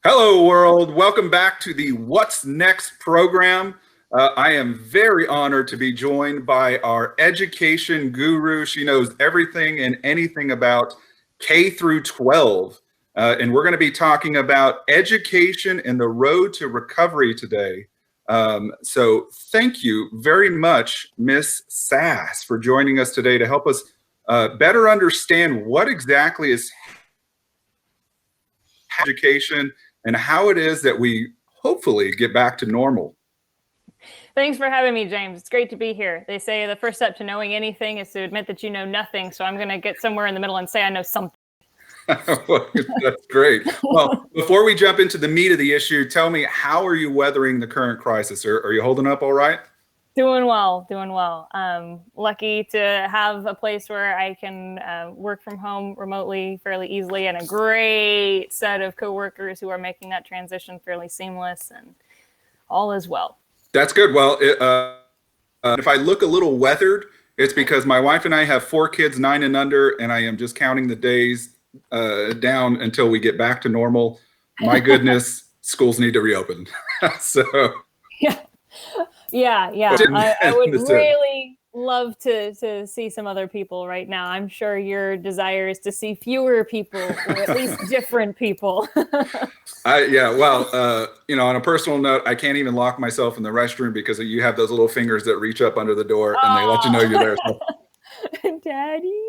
Hello, world. Welcome back to the What's Next program. I am very honored to be joined by our education guru. She knows everything and anything about K through 12. And we're going to be talking about education and the road to recovery today. So thank you very much, Miss Sass, for joining us today to help us better understand what exactly is education and how it is that we hopefully get back to normal. Thanks for having me, James. It's great to be here. They say the first step to knowing anything is to admit that you know nothing. So I'm going to get somewhere in the middle and say I know something. Well, that's great. Well, before we jump into the meat of the issue, tell me, how are you weathering the current crisis? Are you holding up all right? Doing well. Lucky to have a place where I can work from home remotely fairly easily, and a great set of coworkers who are making that transition fairly seamless, and all is well. That's good. Well, if I look a little weathered, it's because my wife and I have 4 kids, 9 and under, and I am just counting the days down until we get back to normal. My goodness, schools need to reopen. So Yeah. I would really love to see some other people right now. I'm sure your desire is to see fewer people, or at least different people. On a personal note, I can't even lock myself in the restroom because you have those little fingers that reach up under the door and they let you know you're there. So, Daddy.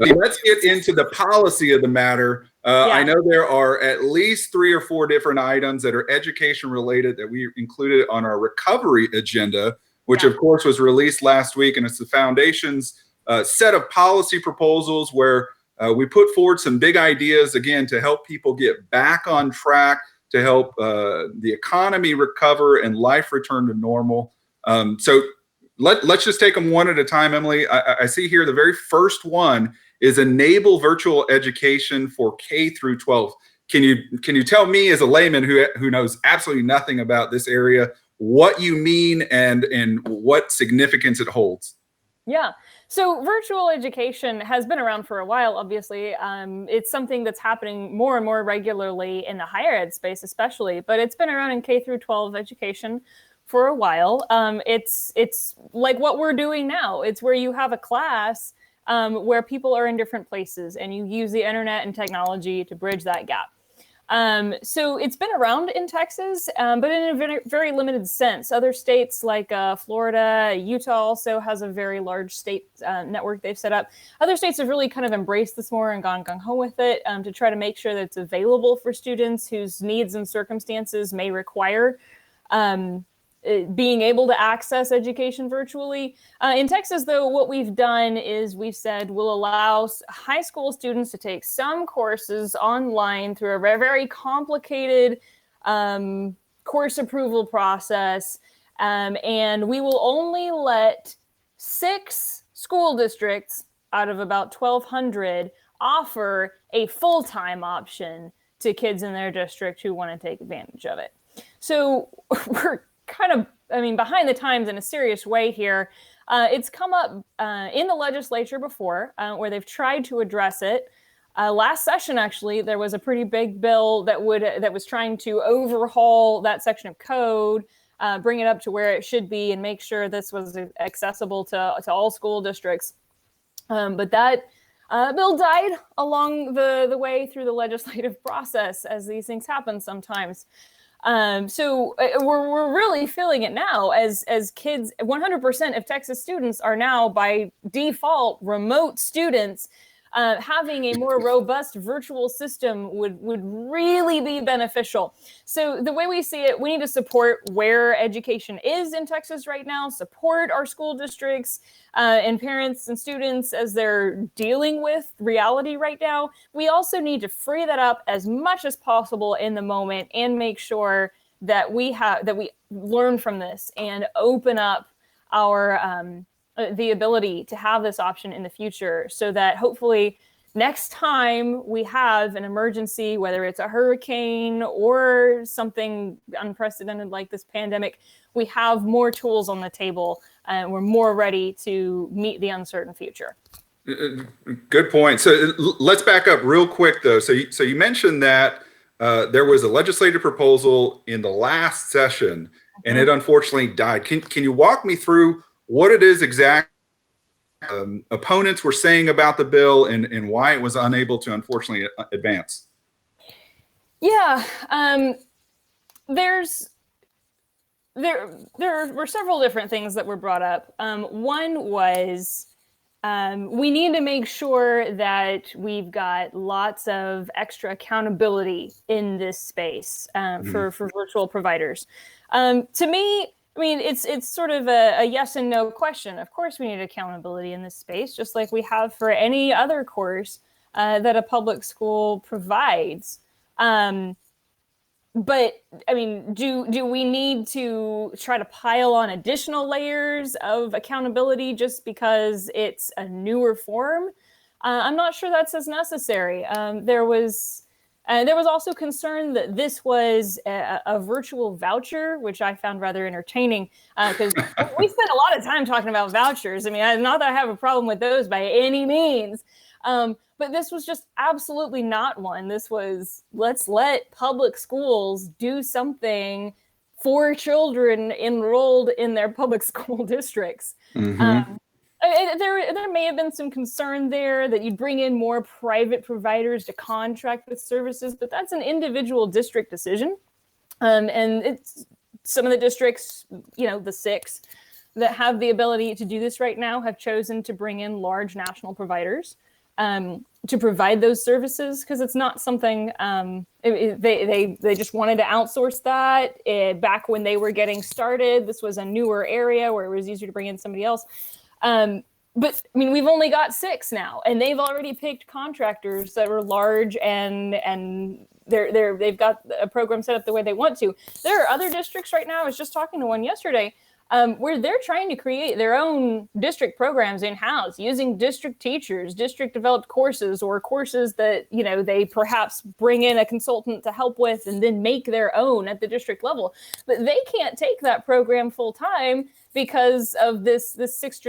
Let's get into the policy of the matter. I know there are at least 3 or 4 different items that are education related that we included on our recovery agenda, which of course was released last week. And it's the foundation's set of policy proposals where we put forward some big ideas, again, to help people get back on track, to help the economy recover and life return to normal. So let's just take them one at a time, Emily. I see here the very first one is enable virtual education for K through 12. Can you tell me, as a layman who knows absolutely nothing about this area, what you mean and what significance it holds? Yeah. So virtual education has been around for a while, obviously. It's something that's happening more and more regularly in the higher ed space, especially, but it's been around in K through 12 education for a while. It's like what we're doing now. It's where you have a class where people are in different places and you use the internet and technology to bridge that gap. So it's been around in Texas, but in a very, very limited sense. Other states like Florida, Utah also has a very large state network they've set up. Other states have really kind of embraced this more and gone gung-ho with it to try to make sure that it's available for students whose needs and circumstances may require being able to access education virtually. In Texas, though, what we've done is we've said we'll allow high school students to take some courses online through a very complicated course approval process. And we will only let 6 school districts out of about 1,200 offer a full-time option to kids in their district who want to take advantage of it. So we're kind of, behind the times in a serious way here. It's come up in the legislature before where they've tried to address it. Last session, actually, there was a pretty big bill that was trying to overhaul that section of code, bring it up to where it should be, and make sure this was accessible to all school districts. But that bill died along the way through the legislative process, as these things happen sometimes. So we're really feeling it now as kids. 100% of Texas students are now by default remote students. Having a more robust virtual system would really be beneficial. So the way we see it, we need to support where education is in Texas right now, support our school districts and parents and students as they're dealing with reality right now. We also need to free that up as much as possible in the moment and make sure that we learn from this and open up our the ability to have this option in the future, so that hopefully next time we have an emergency, whether it's a hurricane or something unprecedented like this pandemic, we have more tools on the table and we're more ready to meet the uncertain future. Good point. So let's back up real quick, though. So you mentioned that there was a legislative proposal in the last session, and it unfortunately died. Can you walk me through what it is exactly opponents were saying about the bill and why it was unable to unfortunately advance? Yeah, there were several different things that were brought up. One was we need to make sure that we've got lots of extra accountability in this space for virtual providers. To me, I mean, it's sort of a yes and no question. Of course, we need accountability in this space, just like we have for any other course that a public school provides. But I mean, do we need to try to pile on additional layers of accountability just because it's a newer form? I'm not sure that's as necessary. There was also concern that this was a virtual voucher, which I found rather entertaining because we spent a lot of time talking about vouchers. I mean, not that I have a problem with those by any means. But this was just absolutely not one. This was, let's let public schools do something for children enrolled in their public school districts. There may have been some concern there that you'd bring in more private providers to contract with services, but that's an individual district decision. And it's some of the districts, the 6 that have the ability to do this right now have chosen to bring in large national providers to provide those services, because it's not something they just wanted to outsource that back when they were getting started. This was a newer area where it was easier to bring in somebody else. But I mean, we've only got 6 now, and they've already picked contractors that are large and they've got a program set up the way they want to. There are other districts right now. I was just talking to one yesterday where they're trying to create their own district programs in-house using district teachers, district developed courses, or courses that, they perhaps bring in a consultant to help with and then make their own at the district level. But they can't take that program full time because of this 6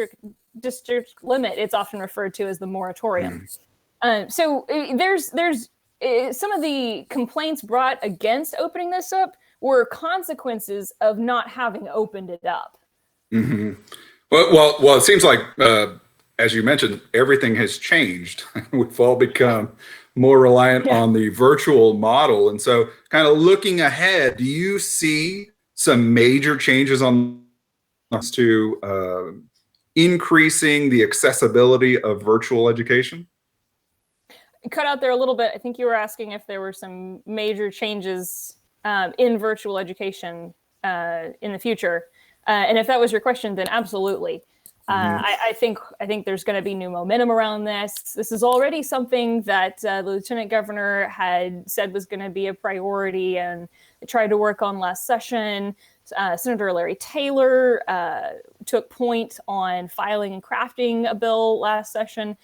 district limit. It's often referred to as the moratorium. So there's some of the complaints brought against opening this up were consequences of not having opened it up. Well, it seems like, as you mentioned, everything has changed. We've all become more reliant on the virtual model. And so kind of looking ahead, do you see some major changes on to increasing the accessibility of virtual education? Cut out there a little bit. I think you were asking if there were some major changes in virtual education in the future, and if that was your question, then absolutely. I think there's going to be new momentum around this. This is already something that the lieutenant governor had said was going to be a priority, and they tried to work on last session. Senator Larry Taylor took point on filing and crafting a bill last session.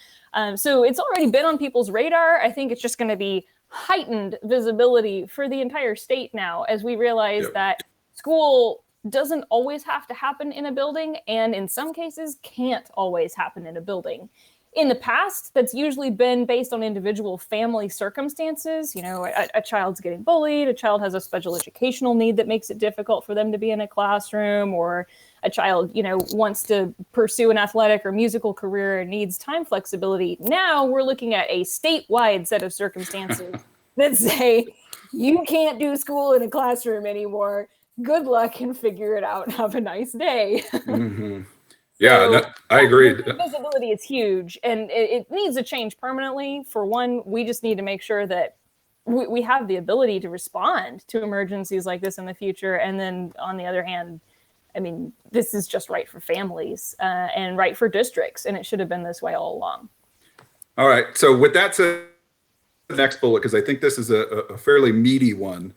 So it's already been on people's radar. I think it's just going to be heightened visibility for the entire state now, as we realize that school doesn't always have to happen in a building, and in some cases can't always happen in a building. In the past, that's usually been based on individual family circumstances. A child's getting bullied, a child has a special educational need that makes it difficult for them to be in a classroom, or a child, wants to pursue an athletic or musical career and needs time flexibility. Now we're looking at a statewide set of circumstances that say, you can't do school in a classroom anymore. Good luck and figure it out. Have a nice day. I agree. Visibility is huge, and it needs to change permanently. For one, we just need to make sure that we have the ability to respond to emergencies like this in the future. And then on the other hand, I mean, this is just right for families and right for districts, and it should have been this way all along. All right. So with that said, the next bullet, because I think this is a fairly meaty one.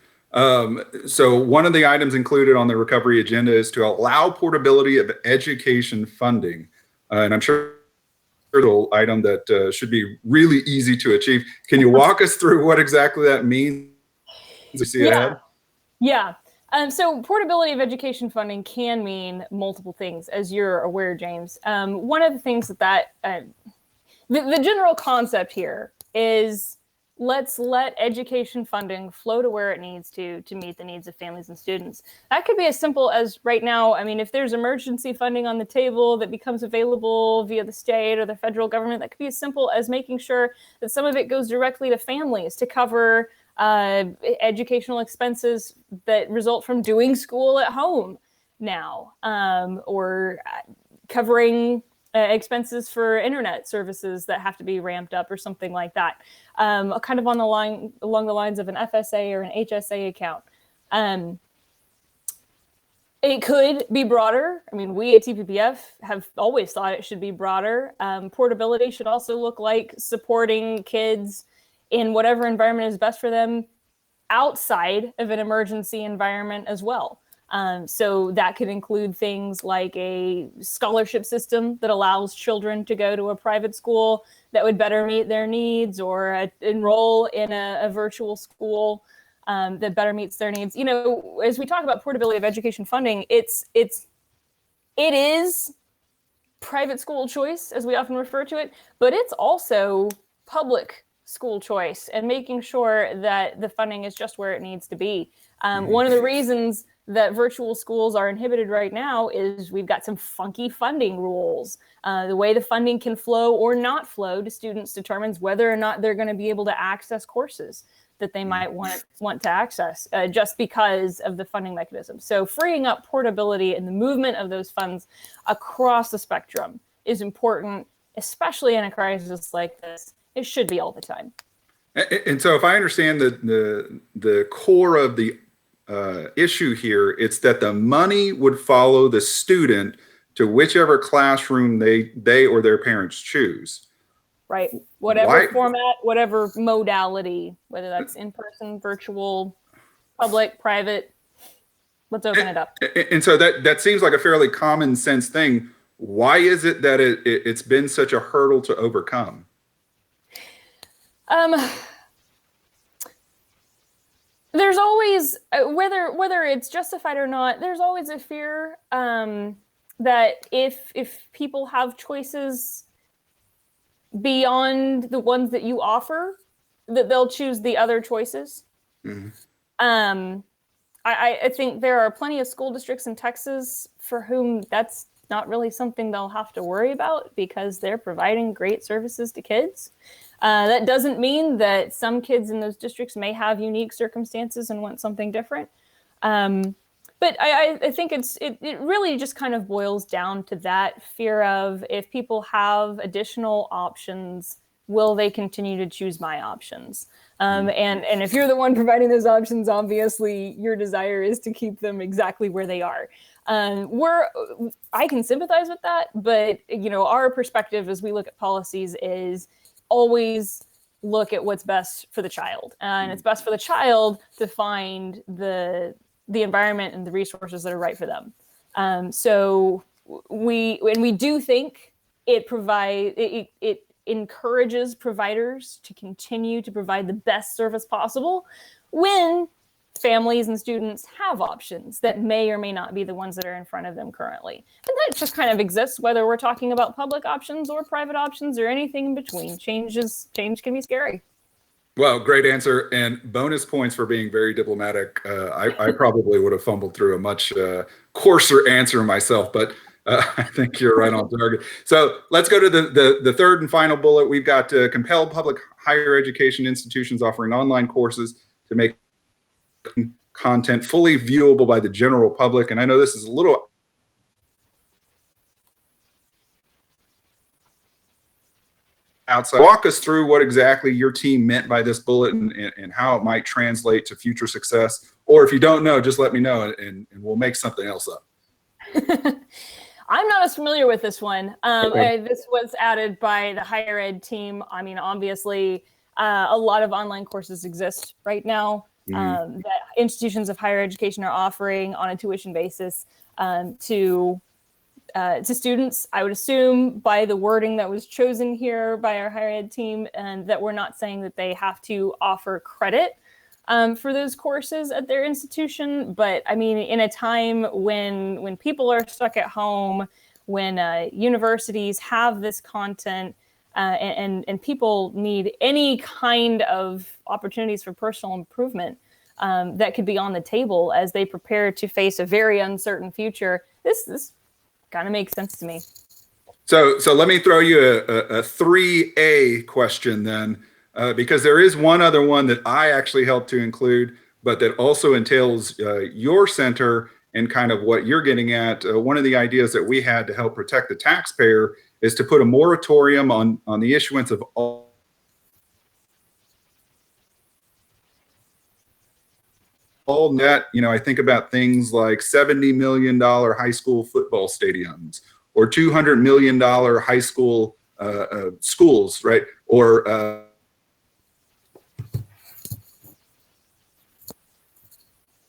So one of the items included on the recovery agenda is to allow portability of education funding. And I'm sure the item that should be really easy to achieve. Can you walk us through what exactly that means? Yeah. So portability of education funding can mean multiple things, as you're aware, James. One of the things the general concept here is let's let education funding flow to where it needs to meet the needs of families and students. That could be as simple as right now. I mean, if there's emergency funding on the table that becomes available via the state or the federal government, that could be as simple as making sure that some of it goes directly to families to cover educational expenses that result from doing school at home now, or covering expenses for internet services that have to be ramped up or something like that, kind of along the lines of an FSA or an HSA account. It could be broader. I mean, we at TPPF have always thought it should be broader. Portability should also look like supporting kids in whatever environment is best for them outside of an emergency environment as well. So that could include things like a scholarship system that allows children to go to a private school that would better meet their needs, or enroll in a virtual school that better meets their needs. You know, as we talk about portability of education funding, it is private school choice, as we often refer to it, but it's also public school choice, and making sure that the funding is just where it needs to be. One of the reasons that virtual schools are inhibited right now is we've got some funky funding rules. The way the funding can flow or not flow to students determines whether or not they're going to be able to access courses that they might want to access, just because of the funding mechanism. So freeing up portability and the movement of those funds across the spectrum is important, especially in a crisis like this. It should be all the time. And so if I understand the core of the issue here, it's that the money would follow the student to whichever classroom they or their parents choose. Right. Whatever format, whatever modality, whether that's in-person, virtual, public, private, let's open it up. And so that seems like a fairly common sense thing. Why is it that it's been such a hurdle to overcome? There's always, whether it's justified or not, there's always a fear that if people have choices beyond the ones that you offer, that they'll choose the other choices. Mm-hmm. I think there are plenty of school districts in Texas for whom that's not really something they'll have to worry about, because they're providing great services to kids. That doesn't mean that some kids in those districts may have unique circumstances and want something different. But I think it really just kind of boils down to that fear of, if people have additional options, will they continue to choose my options? And if you're the one providing those options, obviously your desire is to keep them exactly where they are. I can sympathize with that, but our perspective as we look at policies is always look at what's best for the child, and it's best for the child to find the environment and the resources that are right for them. So we do think it encourages providers to continue to provide the best service possible when families and students have options that may or may not be the ones that are in front of them currently. And that just kind of exists, whether we're talking about public options or private options or anything in between. Change can be scary. Well, great answer, and bonus points for being very diplomatic. I probably would have fumbled through a much coarser answer myself, but I think you're right on target. So let's go to the third and final bullet. We've got compel public higher education institutions offering online courses to make content fully viewable by the general public. And I know this is a little outside. Walk us through what exactly your team meant by this bullet, and how it might translate to future success. Or if you don't know, just let me know, and we'll make something else up. I'm not as familiar with this one. Okay. This was added by the higher ed team. I mean, obviously, a lot of online courses exist right now that institutions of higher education are offering on a tuition basis to students. I would assume by the wording that was chosen here by our higher ed team, and that we're not saying that they have to offer credit for those courses at their institution. But I mean, in a time when people are stuck at home, when universities have this content, and people need any kind of opportunities for personal improvement that could be on the table as they prepare to face a very uncertain future. This kind of makes sense to me. So let me throw you a 3A question then, because there is one other one that I actually helped to include, but that also entails your center and kind of what you're getting at. One of the ideas that we had to help protect the taxpayer is to put a moratorium on the issuance of all net. I think about things like $70 million high school football stadiums, or $200 million high school schools, right? Or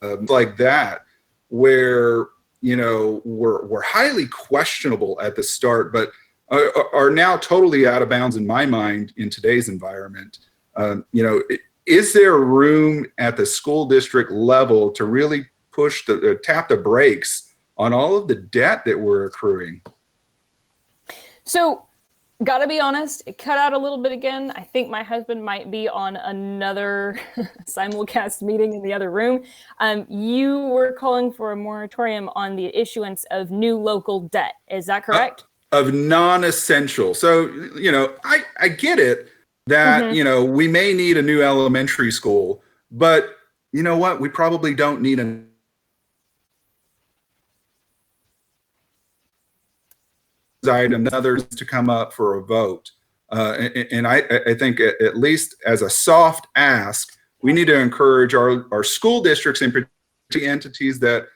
like that, where we're highly questionable at the start, but are now totally out of bounds in my mind in today's environment. Is there room at the school district level to really push tap the brakes on all of the debt that we're accruing? So, gotta be honest, it cut out a little bit again. I think my husband might be on another simulcast meeting in the other room. You were calling for a moratorium on the issuance of new local debt. Is that correct? Of non-essential. So, I get it that, we may need a new elementary school, but you know what? We probably don't need a item, others to come up for a vote. And I think at least as a soft ask, we need to encourage our school districts and entities that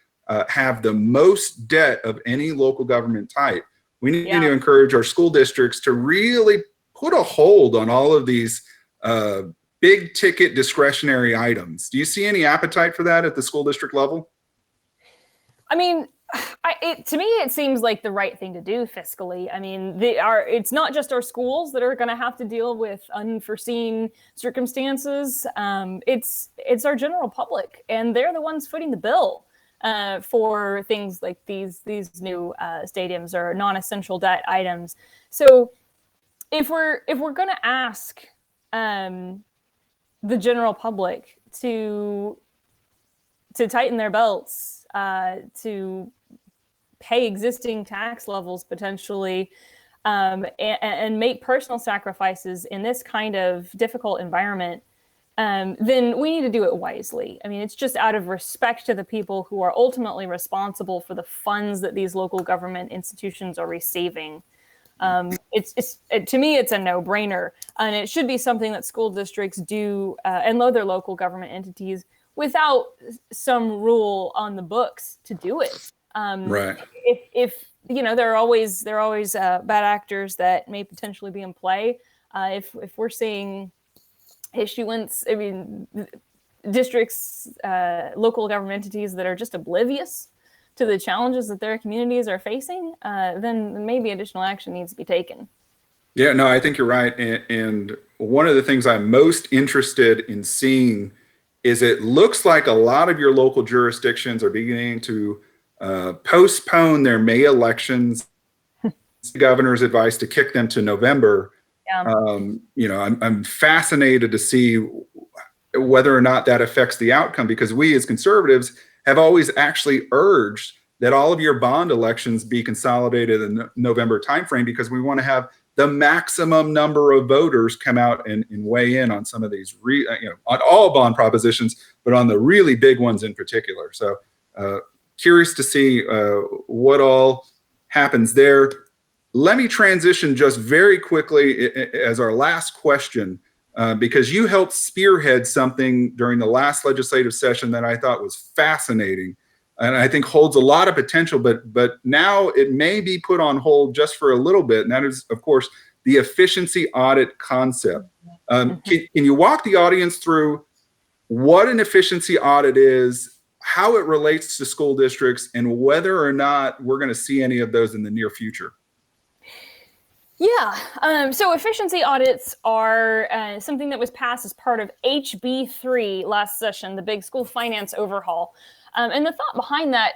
have the most debt of any local government type. We need to encourage our school districts to really put a hold on all of these big ticket discretionary items. Do you see any appetite for that at the school district level? I mean, to me, it seems like the right thing to do fiscally. I mean, it's not just our schools that are going to have to deal with unforeseen circumstances. It's our general public, and they're the ones footing the bill for things like these new stadiums or non-essential debt items. So, if we're going to ask the general public to tighten their belts, to pay existing tax levels potentially, and make personal sacrifices in this kind of difficult environment, then we need to do it wisely. I mean, it's just out of respect to the people who are ultimately responsible for the funds that these local government institutions are receiving. To me, it's a no-brainer, and it should be something that school districts do and other local government entities without some rule on the books to do it. Right. If there are always bad actors that may potentially be in play. If we're seeing issuance, I mean, districts, local government entities that are just oblivious to the challenges that their communities are facing, then maybe additional action needs to be taken. Yeah, no, I think you're right. And one of the things I'm most interested in seeing is it looks like a lot of your local jurisdictions are beginning to postpone their May elections. The governor's advice to kick them to November. Yeah. I'm fascinated to see whether or not that affects the outcome, because we as conservatives have always actually urged that all of your bond elections be consolidated in the November timeframe, because we want to have the maximum number of voters come out and weigh in on some of these, on all bond propositions, but on the really big ones in particular. So curious to see what all happens there. Let me transition just very quickly as our last question, because you helped spearhead something during the last legislative session that I thought was fascinating and I think holds a lot of potential, but now it may be put on hold just for a little bit. And that is, of course, the efficiency audit concept. Can you walk the audience through what an efficiency audit is, how it relates to school districts, and whether or not we're going to see any of those in the near future? Yeah, so efficiency audits are something that was passed as part of HB3 last session, the big school finance overhaul. And the thought behind that,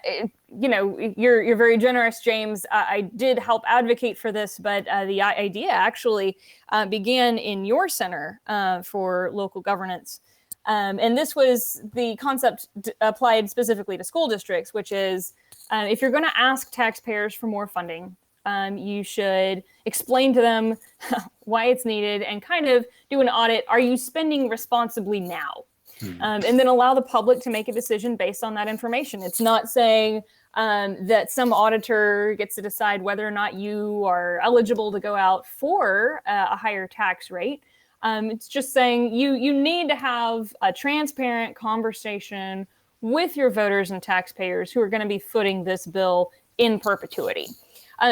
you're very generous, James. I did help advocate for this, but the idea actually began in your Center for Local Governance. And this was the concept applied specifically to school districts, which is if you're going to ask taxpayers for more funding, you should explain to them why it's needed and kind of do an audit. Are you spending responsibly now? And then allow the public to make a decision based on that information. It's not saying that some auditor gets to decide whether or not you are eligible to go out for a higher tax rate. It's just saying you need to have a transparent conversation with your voters and taxpayers who are going to be footing this bill in perpetuity.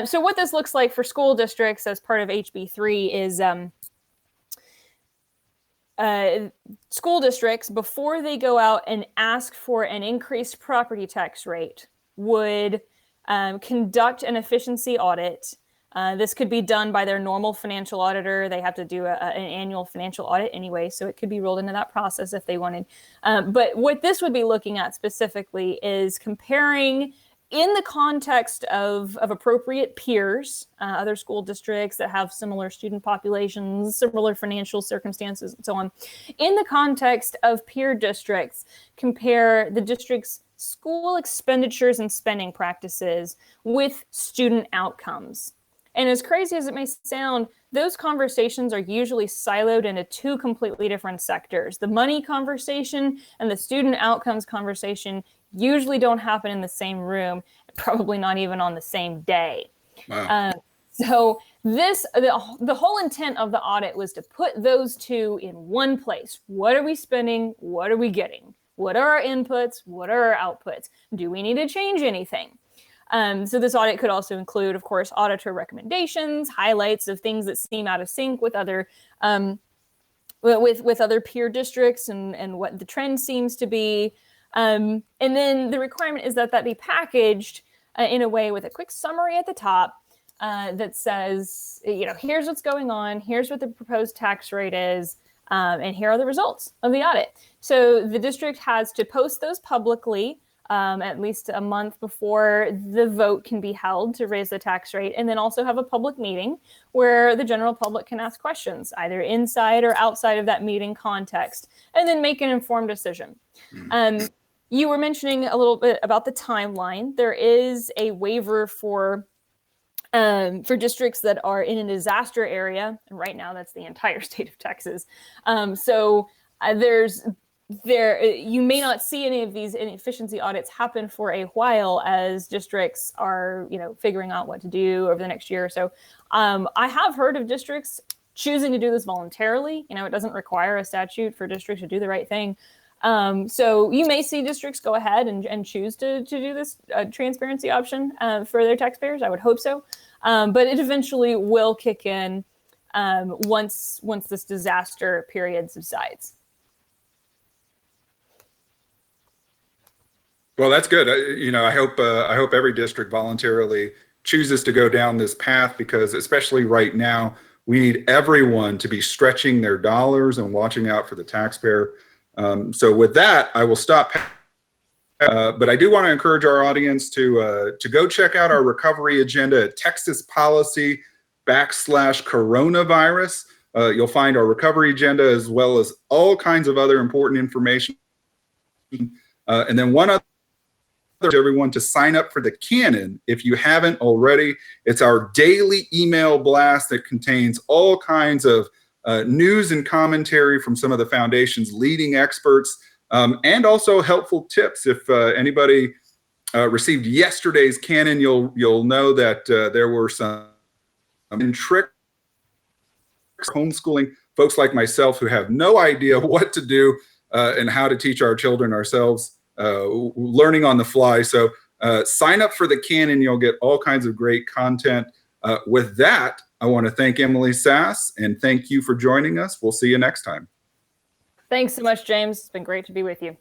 So what this looks like for school districts as part of HB3 is school districts, before they go out and ask for an increased property tax rate, would conduct an efficiency audit. This could be done by their normal financial auditor. They have to do an annual financial audit anyway, so it could be rolled into that process if they wanted. But what this would be looking at specifically is comparing, in the context of appropriate peers, other school districts that have similar student populations, similar financial circumstances, and so on. In the context of peer districts, compare the district's school expenditures and spending practices with student outcomes. And as crazy as it may sound, those conversations are usually siloed into two completely different sectors. The money conversation and the student outcomes conversation usually don't happen in the same room, probably not even on the same day. Wow. So the whole intent of the audit was to put those two in one place. What are we spending? What are we getting? What are our inputs? What are our outputs? Do we need to change anything? So this audit could also include, of course, auditor recommendations, highlights of things that seem out of sync with other with other peer districts and what the trend seems to be. And then the requirement is that be packaged in a way with a quick summary at the top that says, here's what's going on, here's what the proposed tax rate is, and here are the results of the audit. So the district has to post those publicly at least a month before the vote can be held to raise the tax rate, and then also have a public meeting where the general public can ask questions, either inside or outside of that meeting context, and then make an informed decision. You were mentioning a little bit about the timeline. There is a waiver for districts that are in a disaster area, and right now that's the entire state of Texas. You may not see any of these inefficiency audits happen for a while as districts are, figuring out what to do over the next year or so. I have heard of districts choosing to do this voluntarily. It doesn't require a statute for districts to do the right thing. So you may see districts go ahead and choose to do this transparency option for their taxpayers. I would hope so. But it eventually will kick in once this disaster period subsides. Well, that's good. I hope every district voluntarily chooses to go down this path, because especially right now, we need everyone to be stretching their dollars and watching out for the taxpayer. So with that, I will stop. But I do want to encourage our audience to go check out our recovery agenda at Texas Policy /coronavirus. You'll find our recovery agenda as well as all kinds of other important information. And then one other, everyone to sign up for the Canon if you haven't already. It's our daily email blast that contains all kinds of news and commentary from some of the foundation's leading experts, and also helpful tips. If anybody received yesterday's Canon, you'll know that there were some tricks homeschooling folks like myself who have no idea what to do and how to teach our children ourselves. Learning on the fly. So sign up for the Canon. You'll get all kinds of great content. With that, I want to thank Emily Sass and thank you for joining us. We'll see you next time. Thanks so much, James. It's been great to be with you.